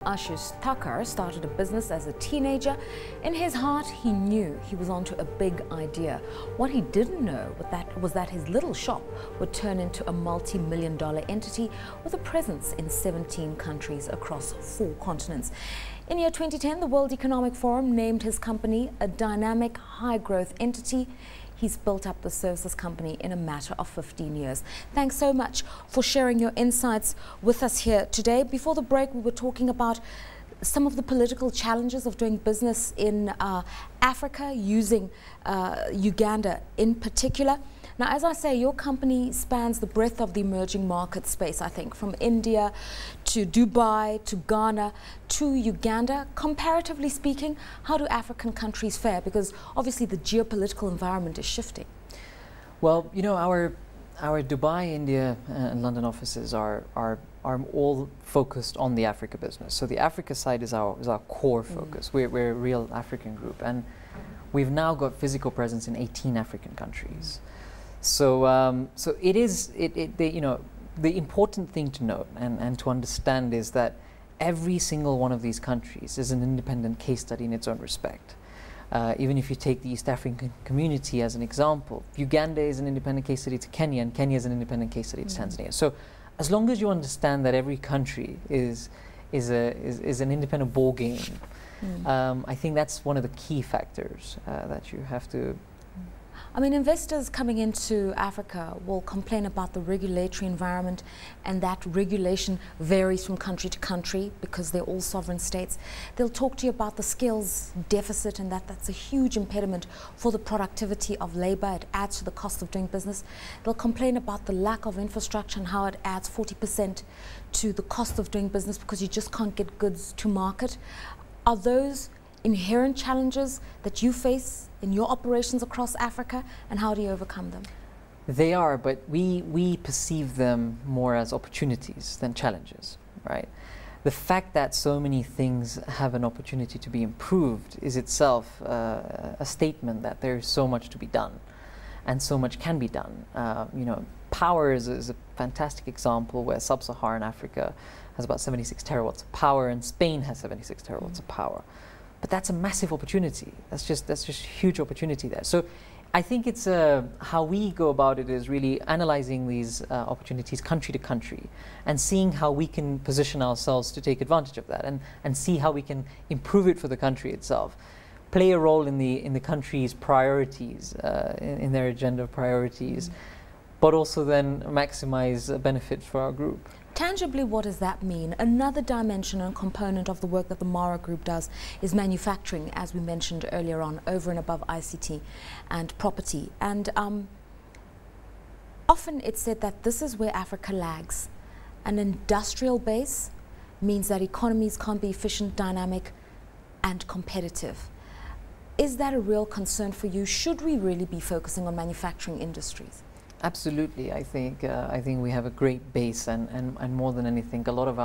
Ashish Thakkar started a business as a teenager. In his heart, he knew he was onto a big idea. What he didn't know was that his little shop would turn into a multi-million-dollar entity with a presence in 17 countries across 4 continents. In year 2010, the World Economic Forum named his company a dynamic, high-growth entity. He's built up the services company in a matter of 15 years. Thanks so much for sharing your insights with us here today. Before the break, we were talking about some of the political challenges of doing business in Africa, using Uganda in particular. Now, as I say, your company spans the breadth of the emerging market space, I think, from India to Dubai to Ghana to Uganda. Comparatively speaking, how do African countries fare? Because obviously the geopolitical environment is shifting. Well, you know, our Dubai, India and London offices are all focused on the Africa business. So the Africa side is our core focus. We're a real African group, and we've now got physical presence in 18 African countries. So, the important thing to note and to understand is that every single one of these countries is an independent case study in its own respect. Even if you take the East African community as an example, Uganda is an independent case study to Kenya, and Kenya is an independent case study to Tanzania. So, as long as you understand that every country is an independent ball game, I think that's one of the key factors that you have to. I mean, investors coming into Africa will complain about the regulatory environment, and that regulation varies from country to country because they're all sovereign states. They'll talk to you about the skills deficit and that's a huge impediment for the productivity of labor. It adds to the cost of doing business. They'll complain about the lack of infrastructure and how it adds 40% to the cost of doing business because you just can't get goods to market. Are those inherent challenges that you face in your operations across Africa, and how do you overcome them? They are, but we perceive them more as opportunities than challenges, right? The fact that so many things have an opportunity to be improved is itself a statement that there's so much to be done, and so much can be done. You know, power is a fantastic example where sub-Saharan Africa has about 76 terawatts of power, and Spain has 76 terawatts of power. But that's a massive opportunity. That's just a huge opportunity there. So I think it's how we go about it is really analyzing these opportunities country to country and seeing how we can position ourselves to take advantage of that and see how we can improve it for the country itself, play a role in the country's priorities, in their agenda of priorities, but also then maximize benefits for our group. Tangibly, what does that mean? Another dimension and component of the work that the Mara Group does is manufacturing, as we mentioned earlier on, over and above ICT and property. And often it's said that this is where Africa lags. An industrial base means that economies can't be efficient, dynamic, and competitive. Is that a real concern for you? Should we really be focusing on manufacturing industries? Absolutely, I think we have a great base, and more than anything, a lot of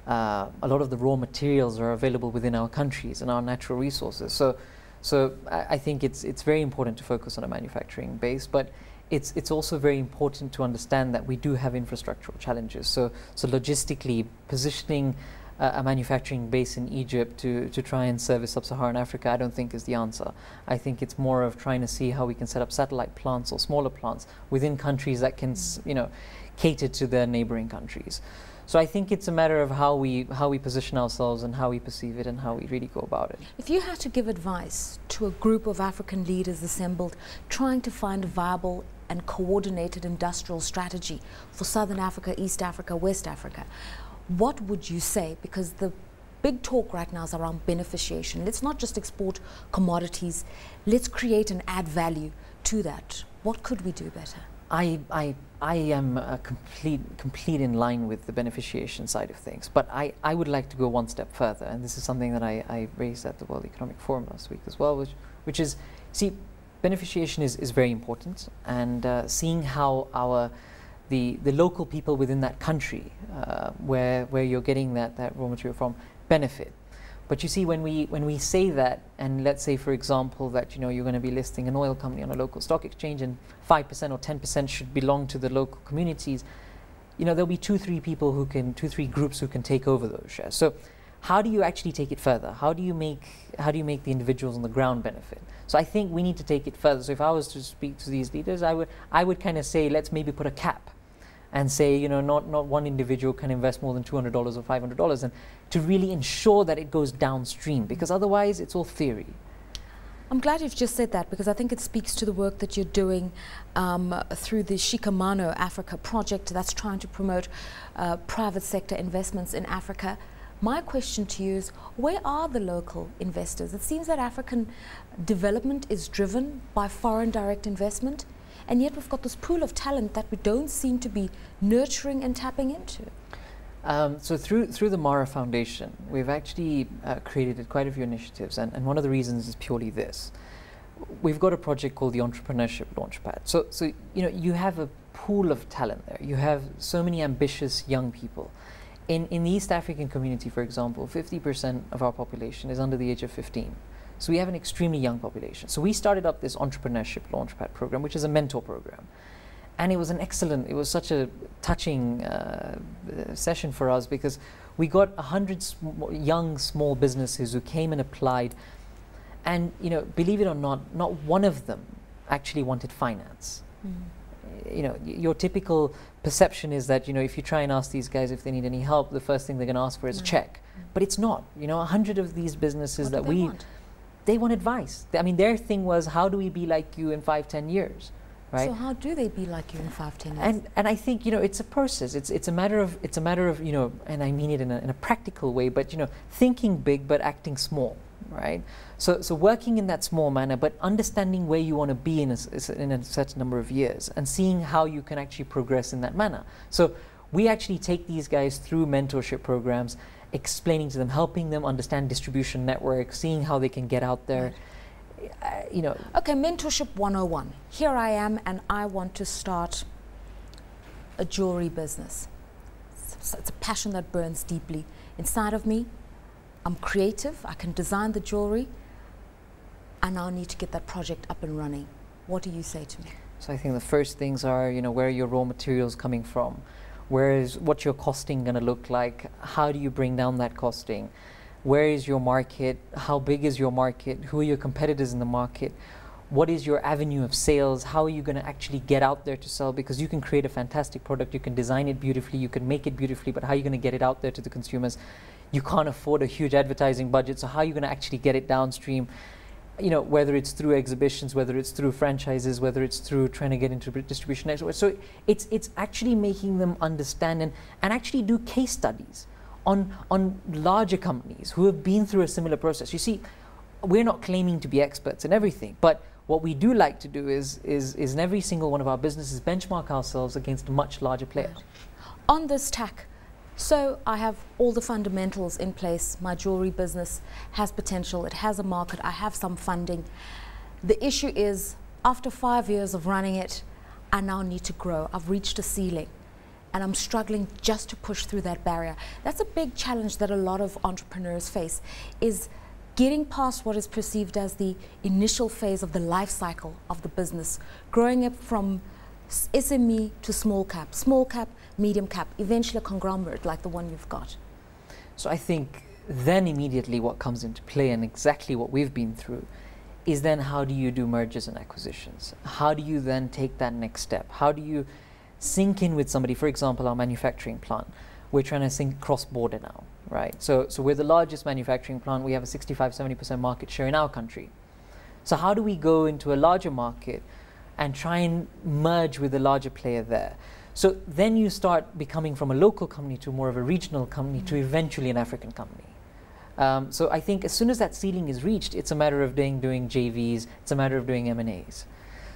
the raw materials are available within our countries and our natural resources. So I think it's very important to focus on a manufacturing base, but it's also very important to understand that we do have infrastructural challenges. So logistically, positioning a manufacturing base in Egypt to try and service sub-Saharan Africa, I don't think is the answer. I think it's more of trying to see how we can set up satellite plants or smaller plants within countries that can, cater to their neighboring countries. So I think it's a matter of how we position ourselves and how we perceive it and how we really go about it. If you had to give advice to a group of African leaders assembled trying to find a viable and coordinated industrial strategy for Southern Africa, East Africa, West Africa, what would you say? Because the big talk right now is around beneficiation. Let's not just export commodities. Let's create and add value to that. What could we do better? I am complete in line with the beneficiation side of things, but I would like to go one step further, and this is something that I raised at the World Economic Forum last week as well, which is, see, beneficiation is very important, and seeing how the local people within that country, where you're getting that raw material from, benefit. But you see, when we say that, and let's say, for example, that you're going to be listing an oil company on a local stock exchange, and 5% or 10% should belong to the local communities, there'll be two, three groups who can take over those shares. So how do you actually take it further? How do you make the individuals on the ground benefit? So I think we need to take it further. So if I was to speak to these leaders, I would kind of say, let's maybe put a cap and say, you know, not one individual can invest more than $200 or $500, and to really ensure that it goes downstream, because otherwise it's all theory. I'm glad you've just said that, because I think it speaks to the work that you're doing through the Shikamano Africa project that's trying to promote private sector investments in Africa. My question to you is, where are the local investors? It seems that African development is driven by foreign direct investment, and yet we've got this pool of talent that we don't seem to be nurturing and tapping into. So through the Mara Foundation, we've actually created quite a few initiatives, and one of the reasons is purely this. We've got a project called the Entrepreneurship Launchpad. So you know, you have a pool of talent there. You have so many ambitious young people. In the East African community, for example, 50% of our population is under the age of 15. So we have an extremely young population. So we started up this Entrepreneurship Launchpad program, which is a mentor program. And it was it was such a touching session for us, because we got 100 young small businesses who came and applied. And, you know, believe it or not one of them actually wanted finance. You know, your typical perception is that, you know, if you try and ask these guys if they need any help, the first thing they're going to ask for is a check. But it's not. You know, 100 of these businesses that they want advice. I mean, their thing was, how do we be like you in 5-10 years? Right? So how do they be like you in 5-10 years? And I think, you know, it's a process. It's a matter of you know, and I mean it in a practical way, but, you know, thinking big but acting small, right? So working in that small manner, but understanding where you want to be in a certain number of years, and seeing how you can actually progress in that manner. So we actually take these guys through mentorship programs, explaining to them, helping them understand distribution networks, seeing how they can get out there. Right. You know. Okay, Mentorship 101. Here I am, and I want to start a jewelry business. It's a passion that burns deeply inside of me. I'm creative. I can design the jewelry. I now need to get that project up and running. What do you say to me? So I think the first things are, you know, where are your raw materials coming from? What's your costing going to look like? How do you bring down that costing? Where is your market? How big is your market? Who are your competitors in the market? What is your avenue of sales? How are you going to actually get out there to sell? Because you can create a fantastic product, you can design it beautifully, you can make it beautifully, but how are you going to get it out there to the consumers? You can't afford a huge advertising budget, so how are you going to actually get it downstream? You know, whether it's through exhibitions, whether it's through franchises, whether it's through trying to get into distribution networks. So it's actually making them understand and actually do case studies on larger companies who have been through a similar process. You see, we're not claiming to be experts in everything, but what we do like to do is in every single one of our businesses benchmark ourselves against a much larger player. On this tack, so I have all the fundamentals in place. My jewelry business has potential, it has a market, I have some funding. The issue is, after 5 years of running it, I now need to grow. I've reached a ceiling, and I'm struggling just to push through that barrier. That's a big challenge that a lot of entrepreneurs face, is getting past what is perceived as the initial phase of the life cycle of the business, growing it from SME to small cap, medium cap, eventually a conglomerate like the one you've got. So I think then immediately what comes into play, and exactly what we've been through, is then how do you do mergers and acquisitions? How do you then take that next step? How do you sync in with somebody? For example, our manufacturing plant, we're trying to sync cross-border now, right? So we're the largest manufacturing plant. We have a 65-70% market share in our country. So how do we go into a larger market and try and merge with a larger player there? So then you start becoming from a local company to more of a regional company to eventually an African company. So I think as soon as that ceiling is reached, it's a matter of doing JVs, it's a matter of doing M&As.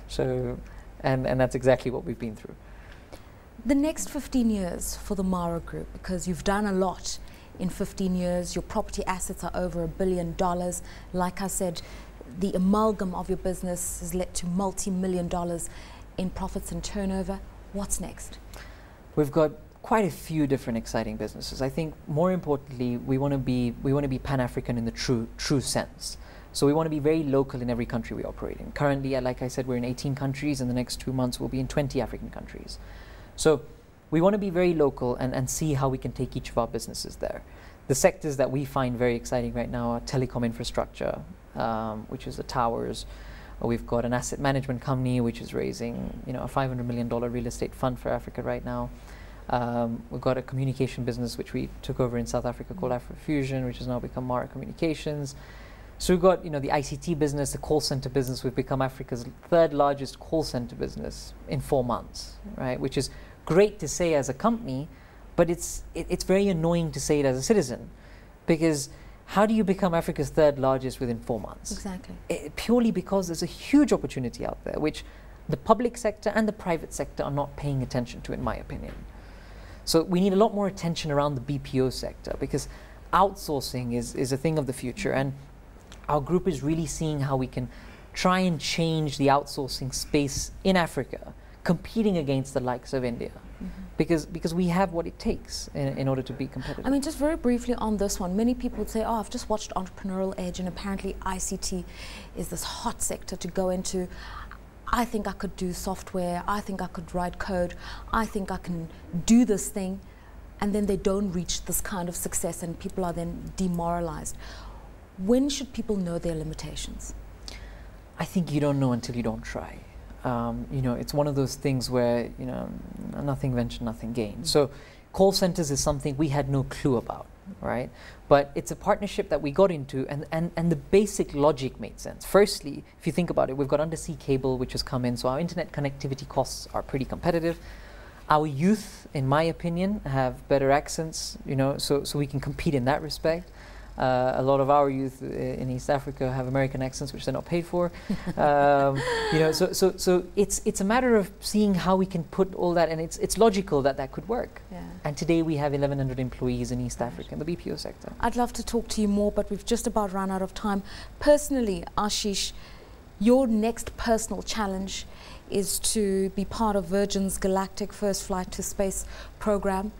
So, and that's exactly what we've been through. The next 15 years for the Mara Group, because you've done a lot in 15 years, your property assets are over $1 billion. Like I said, the amalgam of your business has led to multi-million dollars in profits and turnover. What's next? We've got quite a few different exciting businesses. I think more importantly, we want to be Pan-African in the true sense. So we want to be very local in every country we operate in. Currently, like I said, we're in 18 countries. In the next 2 months, we'll be in 20 African countries. So we want to be very local and see how we can take each of our businesses there. The sectors that we find very exciting right now are telecom infrastructure, which is the towers. We've got an asset management company which is raising, a $500 million real estate fund for Africa right now. We've got a communication business which we took over in South Africa called AfroFusion, which has now become Mara Communications. So we've got, the ICT business, the call center business. We've become Africa's third largest call center business in 4 months, right? Which is great to say as a company, but it's very annoying to say it as a citizen, because how do you become Africa's third largest within 4 months? Exactly. Purely because there's a huge opportunity out there, which the public sector and the private sector are not paying attention to, in my opinion. So we need a lot more attention around the BPO sector, because outsourcing is a thing of the future, and our group is really seeing how we can try and change the outsourcing space in Africa, competing against the likes of India. Because we have what it takes in order to be competitive. I mean, just very briefly on this one, many people would say, oh, I've just watched Entrepreneurial Edge and apparently ICT is this hot sector to go into. I think I could do software, I think I could write code, I think I can do this thing, and then they don't reach this kind of success and people are then demoralized. When should people know their limitations? I think you don't know until you don't try. It's one of those things where, nothing ventured, nothing gained. So call centers is something we had no clue about, right? But it's a partnership that we got into, and the basic logic made sense. Firstly, if you think about it, we've got undersea cable which has come in, so our internet connectivity costs are pretty competitive. Our youth, in my opinion, have better accents, so we can compete in that respect. A lot of our youth in East Africa have American accents, which they're not paid for. So it's a matter of seeing how we can put all that, and it's logical that could work. Yeah. And today we have 1,100 employees in East Africa in the BPO sector. I'd love to talk to you more, but we've just about run out of time. Personally, Ashish, your next personal challenge is to be part of Virgin's Galactic First Flight to Space program.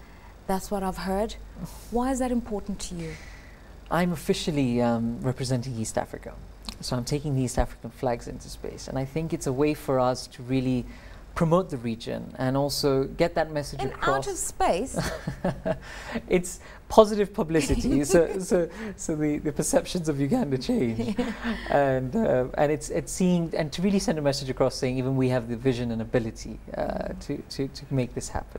That's what I've heard. Why is that important to you? I'm officially representing East Africa. So I'm taking the East African flags into space. And I think it's a way for us to really promote the region and also get that message across. Out of space? It's positive publicity. so the perceptions of Uganda change. And it's seeing, and to really send a message across saying even we have the vision and ability to make this happen.